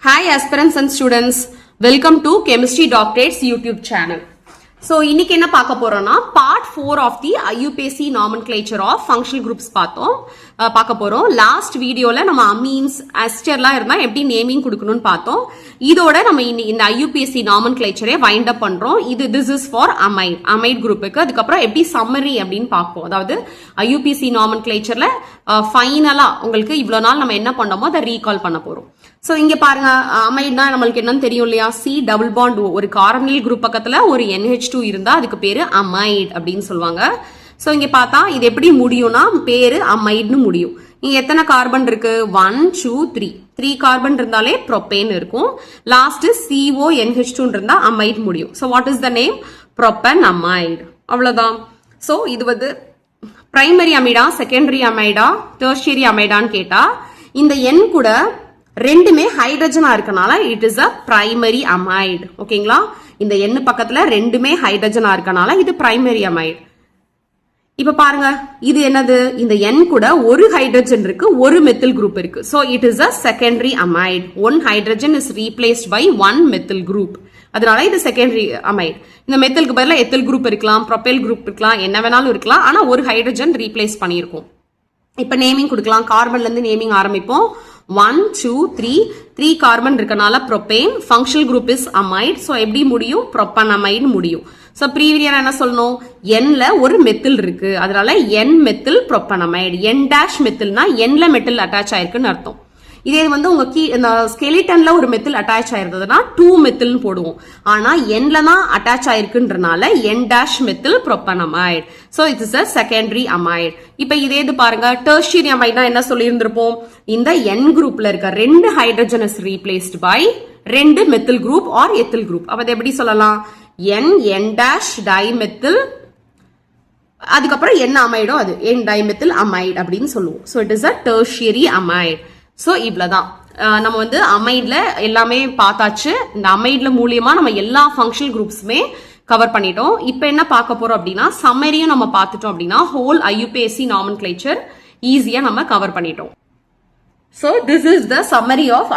Hi aspirants and students, welcome to Chemistry Doctorate's YouTube channel. So இன்னைக்கு என்ன பார்க்க போறோம்னா part 4 of the IUPAC nomenclature of functional groups பார்க்க போறோம். Last வீடியோல நம்ம amines, esterலாம் இருந்தா எப்படி நேமிங் கொடுக்கணும்னு பார்த்தோம். இதோட நம்ம இந்த IUPAC nomenclature வைண்ட் அப் பண்றோம். இது this is for amide குரூப்புக்கு. அதுக்கு அப்புறம் எப்படி சம்மரி அப்படினு பார்ப்போம். அதாவது IUPAC nomenclatureல ஃபைனலா உங்களுக்கு இவ்வளவு நாள் நம்ம என்ன பண்ணோமோ அதை ரீகால் பண்ண போறோம். சோ இங்க பாருங்க அமைட்னா நம்மளுக்கு என்னன்னு தெரியும் இல்லையா, C டபுள் பாண்ட் O, ஒரு கார்பனில் குரூப் பக்கத்துல ஒரு NH2 இருந்தா அதுக்கு பேரு அமைட் அப்படின்னு சொல்லுவாங்க. சோ இங்க பார்த்தா இது எப்படி முடியும்னா பேரு அமைட்னு முடியும். இங்க எத்தனை கார்பன் இருக்கு? 1 2 3 கார்பன் இருந்தாலே ப்ரோபேன் இருக்கும். லாஸ்ட் CO NH2 இருந்தா அமைட் முடியும். So what is the name? Propanamide. அவ்வளவுதான். சோ இது வந்து பிரைமரி அமைடா, செகண்டரி அமைடா, டெர்ஷியரி அமைடான்னு கேட்டா இந்த N கூட ரெண்டுமே ஹைட்ரஜனா இருக்கனால it is a primary amide. ஓகேங்களா, இந்த N பக்கத்துல ரெண்டுமே ஹைட்ரஜனா இருக்கனால இது பிரைமரி அமைட். இப்ப பாருங்க இது என்னது? இந்த N கூட ஒரு ஹைட்ரஜன் இருக்கு, ஒரு மெத்தில் குரூப் இருக்கு. So it is a secondary amide. One hydrogen is replaced by one methyl group. அதனால இது செகண்டரி அமைட். இந்த மெத்திலுக்கு பதிலா எத்தில் குரூப் இருக்கலாம், ப்ரோபைல் குரூப் இருக்கலாம், என்ன வேணாலும் இருக்கலாம். ஆனா ஒரு ஹைட்ரஜன் ரீப்ளேஸ் பண்ணியிருக்கும். இப்ப நேமிங் கொடுக்கலாம். கார்பன்ல இருந்து நேமிங் ஆரம்பிப்போம். 1 2 3 கார்பன் இருக்கனால propane. Functional group is amide. So எப்படி முடியும்? ப்ரோபனமைட் முடியும். சோ ப்ரீவியரா என்ன சொல்லணும்? Nல ஒரு மெத்தில் இருக்கு, அதனால N methyl propanamide. N dash மெத்தில்னா Nல மெத்தில் அட்டாச் ஆயிருக்குன்னு அர்த்தம். இதே வந்து உங்க இந்த ஸ்கெலிட்டன்ல ஒரு மெத்தில் அட்டாச் ஆயிருந்ததுன்னா 2 மெத்தில்னு போடுவோம். ஆனா Nல தான் அட்டாச் ஆயிருக்குன்றனால N dash methyl propanamide. So it is a secondary amide. இப்ப இதே இது பாருங்க, டெர்ஷியரி அமைட்னா என்ன சொல்லி இருந்திருப்போம்? இந்த N குரூப்ல இருக்க ரெண்டு ஹைட்ரஜன் இஸ் ரீப்ளேஸ்ட் பை ரெண்டு methyl group or ethyl group. அப்ப எப்படி சொல்லலாம்? N டேஷ் டைமெத்தில், அதுக்கப்புறம் என்ன அமைடோ அது N டைமெத்தில் அமைட் அப்படின்னு சொல்லுவோம். So it is a tertiary amide. So இவ்வளவுதான். நம்ம வந்து அமைட்ல எல்லாமே பார்த்தாச்சு. இந்த அமைட்ல மூலியமா நம்ம எல்லா ஃபங்க்ஷனல் குரூப்ஸுமே கவர் பண்ணிட்டோம். இப்ப என்ன பார்க்க போறோம் அப்படின்னா சம்மரியும் நம்ம பார்த்துட்டோம் அப்படின்னா ஹோல் IUPAC nomenclature ஈஸியா நம்ம கவர் பண்ணிட்டோம். So this is the summary of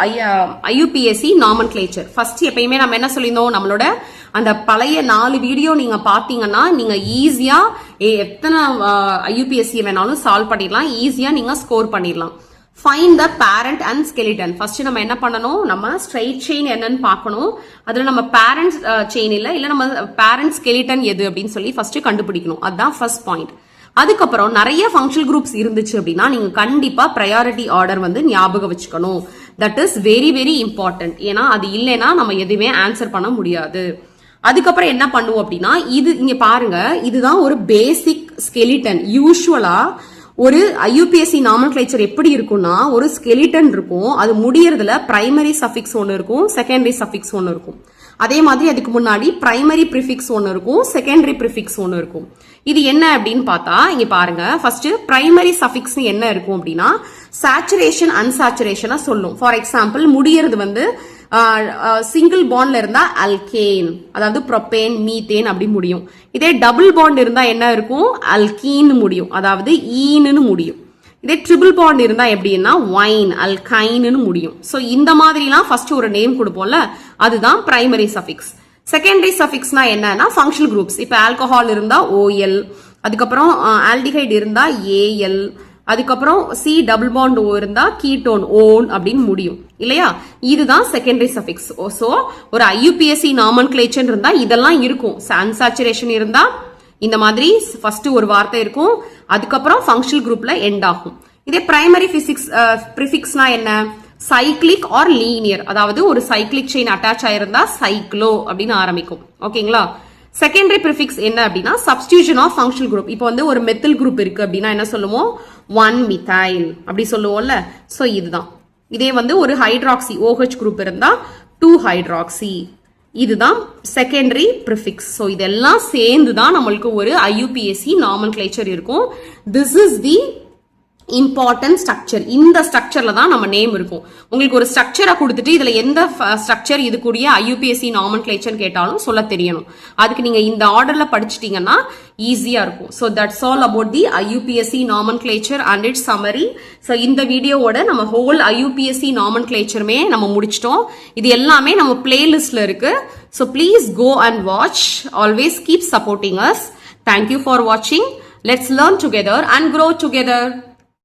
IUPAC nomenclature. First எப்பயுமே நம்ம என்ன சொல்லியிருந்தோம்? நம்மளோட அந்த பழைய 4 வீடியோ நீங்க பாத்தீங்கன்னா நீங்க ஈஸியா எத்தனை IUPAC வேணாலும் சால்வ் பண்ணிடலாம், ஈஸியா நீங்க ஸ்கோர் பண்ணிடலாம். Find the parent and skeleton. First நம்ம என்ன பண்ணணும்? நம்ம ஸ்ட்ரைட் செயின் என்னன்னு பார்க்கணும். அதுல நம்ம பேரண்ட் செயின் இல்ல நம்ம பேரண்ட் ஸ்கெலிட்டன் எது அப்படின்னு சொல்லி ஃபர்ஸ்ட் கண்டுபிடிக்கணும். அதுதான் ஃபர்ஸ்ட் பாயிண்ட். அதுக்கப்புறம் நிறைய ஃபங்க்ஷனல் குரூப்ஸ் இருந்துச்சு அப்படின்னா நீங்க கண்டிப்பா ப்ரையாரிட்டி ஆர்டர் வந்து ஞாபகம் வச்சுக்கணும். That is very very important. ஏன்னா அது இல்லைன்னா நம்ம எதுவுமே ஆன்சர் பண்ண முடியாது. அதுக்கப்புறம் என்ன பண்ணுவோம் அப்படின்னா இது இங்க பாருங்க, இதுதான் ஒரு பேசிக் ஸ்கெலிட்டன். யூஸ்வலா ஒரு IUPAC nomenclature எப்படி இருக்கும்னா ஒரு ஸ்கெலிட்டன் இருக்கும், அது முடியறதுல பிரைமரி சஃபிக்ஸ் ஒன்னு இருக்கும், செகண்டரி சஃபிக்ஸ் ஒன்னு இருக்கும். அதே மாதிரி அதுக்கு முன்னாடி பிரைமரி ப்ரிஃபிக்ஸ் ஒன்னு இருக்கும், செகண்டரி ப்ரிஃபிக்ஸ் ஒன்னு இருக்கும். இது என்ன அப்படின்னு பார்த்தா இங்க பாருங்க, ஃபர்ஸ்ட் பிரைமரி சஃபிக்ஸ் என்ன இருக்கும் அப்படின்னா சேச்சுரேஷன் அன்சாச்சுரேஷனா சொல்லும். ஃபார் எக்ஸாம்பிள் முடியறது வந்து சிங்கிள் பாண்ட்ல இருந்தா அல்கேன், அதாவது ப்ரோபேன் மீத்தேன் அப்படி முடியும். இதே டபுள் பாண்ட் இருந்தா என்ன இருக்கும்? அல்கீன் முடியும், அதாவது ஈன்னு முடியும். இதே ட்ரிபிள் பாண்ட் இருந்தா எப்படின்னா வைன் அல்கைன்னு முடியும். சோ இந்த மாதிரிலாம் ஃபர்ஸ்ட் ஒரு நேம் கொடுப்போம்ல, அதுதான் பிரைமரி சஃபிக்ஸ். செகண்டரி சஃபிக்ஸ்னா என்னன்னா ஃபங்க்ஷனல் குரூப்ஸ். இப்ப ஆல்கஹால் இருந்தா OL, அதுக்கப்புறம் ஆல்டிஹைட் இருந்தா AL, அதுக்கப்புறம் C டபுள் பாண்ட் O இருந்தா கீட்டோன் ஓன் அப்படின்னு முடியும் இல்லையா? இதுதான் செகண்டரி சஃபிக்ஸ். சோ ஒரு IUPAC nomenclature இருந்தா இதெல்லாம் இருக்கும். அன்சாச்சுரேஷன் இருந்தா இந்த மாதிரி ஃபர்ஸ்ட் ஒரு வார்த்தை இருக்கும், அதுக்கப்புறம் ஃபங்க்ஷனல் குரூப்ல எண்ட் ஆகும். இதே பிரைமரி ப்ரிஃபிக்ஸ்னா என்ன? சைக்ளிக் ஆர் லீனியர், அதாவது ஒரு சைக்ளிக் செயின் அட்டாச் ஆயிருந்தா சைக்ளோ அப்படின்னு ஆரம்பிக்கும். ஓகேங்களா? செகண்டரி ப்ரிஃபிக்ஸ் என்ன அப்படின்னா சப்ஸ்டிடியூஷன் ஆஃப் ஃபங்க்ஷனல் குரூப். இப்போ வந்து ஒரு மெத்தில் குரூப் இருக்கு அப்படின்னா என்ன சொல்லுவோம்? 1 மிதைல் அப்படி சொல்லுவோம்ல. சோ இதுதான். இதே வந்து ஒரு ஹைட்ராக்சி OH குரூப் இருந்தா 2 ஹைட்ராக்சி. இதுதான் செகண்டரி ப்ரிஃபிக்ஸ். சோ இதெல்லாம் சேர்ந்து தான் நம்மளுக்கு ஒரு IUPAC nomenclature இருக்கும். This is the important structure. இந்த ஸ்ட்ரக்சர்ல தான் நம்ம நேம் இருக்கும். உங்களுக்கு ஒரு ஸ்ட்ரக்சரை கொடுத்துட்டு இதுல எந்த ஸ்ட்ரக்சர் இதுக்குரிய IUPAC நாமன்கிளேச்சர் கேட்டாலும் சொல்ல தெரியணும். அதுக்கு நீங்க இந்த ஆர்டர்ல படிச்சிட்டீங்கன்னா ஈஸியா இருக்கும். So that's all about the IUPAC nomenclature and it's summary. So இந்த வீடியோவோட நம்ம ஹோல் IUPAC நாமன்கிளேச்சருமே நம்ம முடிச்சிட்டோம். இது எல்லாமே நம்ம பிளேலிஸ்ட்ல இருக்கு. So please go and watch. Always keep supporting us. Thank you for watching. Let's learn together and grow together.